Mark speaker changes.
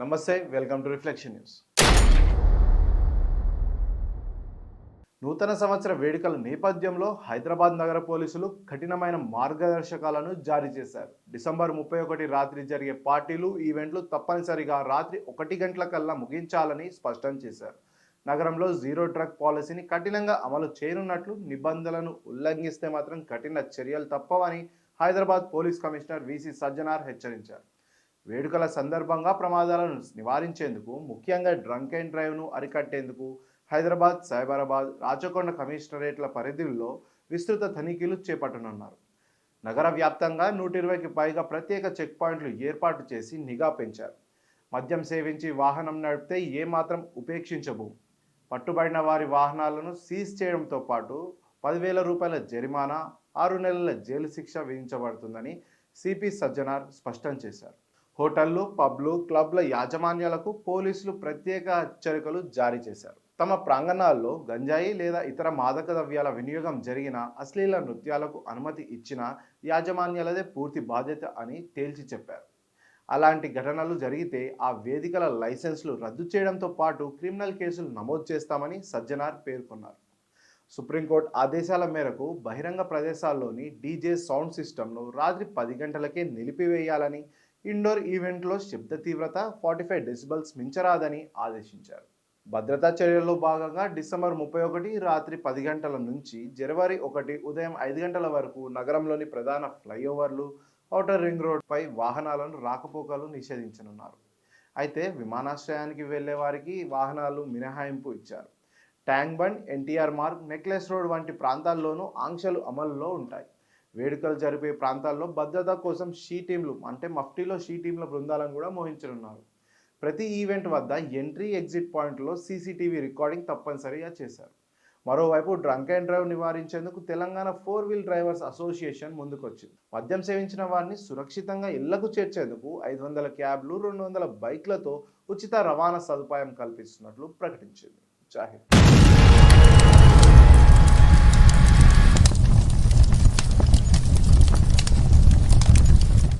Speaker 1: నమస్తే, welcome to reflection news. నూతన సంవత్సర వేడుకల నేపథ్యంలో హైదరాబాద్ నగర పోలీసులు కఠినమైన మార్గదర్శకాలను జారీ చేశారు. డిసెంబర్ 31 రాత్రి జరిగే పార్టీలు, ఈవెంట్లు తప్పనిసరిగా రాత్రి 1 గంటల కల్లా ముగించాలని స్పష్టం చేశారు. నగరంలో జీరో డ్రగ్ పాలసీని కఠినంగా అమలు చేయనున్నట్లు, నిబంధనలను ఉల్లంఘిస్తే మాత్రం కఠిన చర్యలు తప్పవని Hyderabad police commissioner VC Sajjanar హెచ్చరించారు. వేడుకల సందర్భంగా ప్రమాదాలను నివారించేందుకు, ముఖ్యంగా డ్రంక్ అండ్ డ్రైవ్ను అరికట్టేందుకు హైదరాబాద్, సైబరాబాద్, రాచకొండ కమిషనరేట్ల పరిధిలో విస్తృత తనిఖీలు చేపట్టనున్నారు. నగర వ్యాప్తంగా 120కి పైగా ప్రత్యేక చెక్ పాయింట్లు ఏర్పాటు చేసి నిఘా పెంచారు. మద్యం సేవించి వాహనం నడిపితే ఏమాత్రం ఉపేక్షించబో. పట్టుబడిన వారి వాహనాలను సీజ్ చేయడంతో పాటు 10,000 రూపాయల జరిమానా, 6 నెలల జైలు శిక్ష విధించబడుతుందని సిపి సజ్జనార్ స్పష్టం చేశారు. హోటళ్లు, పబ్లు, క్లబ్ల యాజమాన్యాలకు పోలీసులు ప్రత్యేక హెచ్చరికలు జారీ చేశారు. తమ ప్రాంగణాల్లో గంజాయి లేదా ఇతర మాదక ద్రవ్యాల వినియోగం జరిగిన, అశ్లీల నృత్యాలకు అనుమతి ఇచ్చిన యాజమాన్యాలదే పూర్తి బాధ్యత అని తేల్చి చెప్పారు. అలాంటి ఘటనలు జరిగితే ఆ వేదికల లైసెన్సులు రద్దు చేయడంతో పాటు క్రిమినల్ కేసులు నమోదు చేస్తామని సజ్జనార్ పేర్కొన్నారు. సుప్రీంకోర్టు ఆదేశాల మేరకు బహిరంగ ప్రదేశాల్లోని డీజే సౌండ్ సిస్టమ్ను రాత్రి 10 గంటలకే నిలిపివేయాలని, ఇండోర్ ఈవెంట్లో శబ్ద తీవ్రత 45 డెసిబల్స్ మించరాదని ఆదేశించారు. భద్రతా చర్యల్లో భాగంగా డిసెంబర్ 31 రాత్రి 10 గంటల నుంచి జనవరి 1 ఉదయం 5 గంటల వరకు నగరంలోని ప్రధాన ఫ్లైఓవర్లు, ఔటర్ రింగ్ రోడ్పై వాహనాలను రాకపోకలు నిషేధించనున్నారు. అయితే విమానాశ్రయానికి వెళ్లే వారికి వాహనాలు మినహాయింపు ఇచ్చారు. Tank bund, NTR Marg, necklace road వంటి ప్రాంతాల్లోనూ ఆంక్షలు అమలులో ఉంటాయి. వేడుకలు జరిపే ప్రాంతాల్లో భద్రత కోసం మఫ్టీలో షీ టీంల బృందాలను కూడా మోహించనున్నారు. ప్రతి ఈవెంట్ వద్ద ఎంట్రీ, ఎగ్జిట్ పాయింట్లో సీసీటీవీ రికార్డింగ్ తప్పనిసరిగా చేశారు. మరోవైపు డ్రంక్ అండ్ డ్రైవ్ నివారించేందుకు తెలంగాణ 4 వీల్ డ్రైవర్స్ అసోసియేషన్ ముందుకొచ్చింది. మద్యం సేవించిన వారిని సురక్షితంగా ఇళ్లకు చేర్చేందుకు 500 క్యాబ్లు, 200 బైక్లతో ఉచిత రవాణా సదుపాయం కల్పిస్తున్నట్లు ప్రకటించింది. జాహిర్.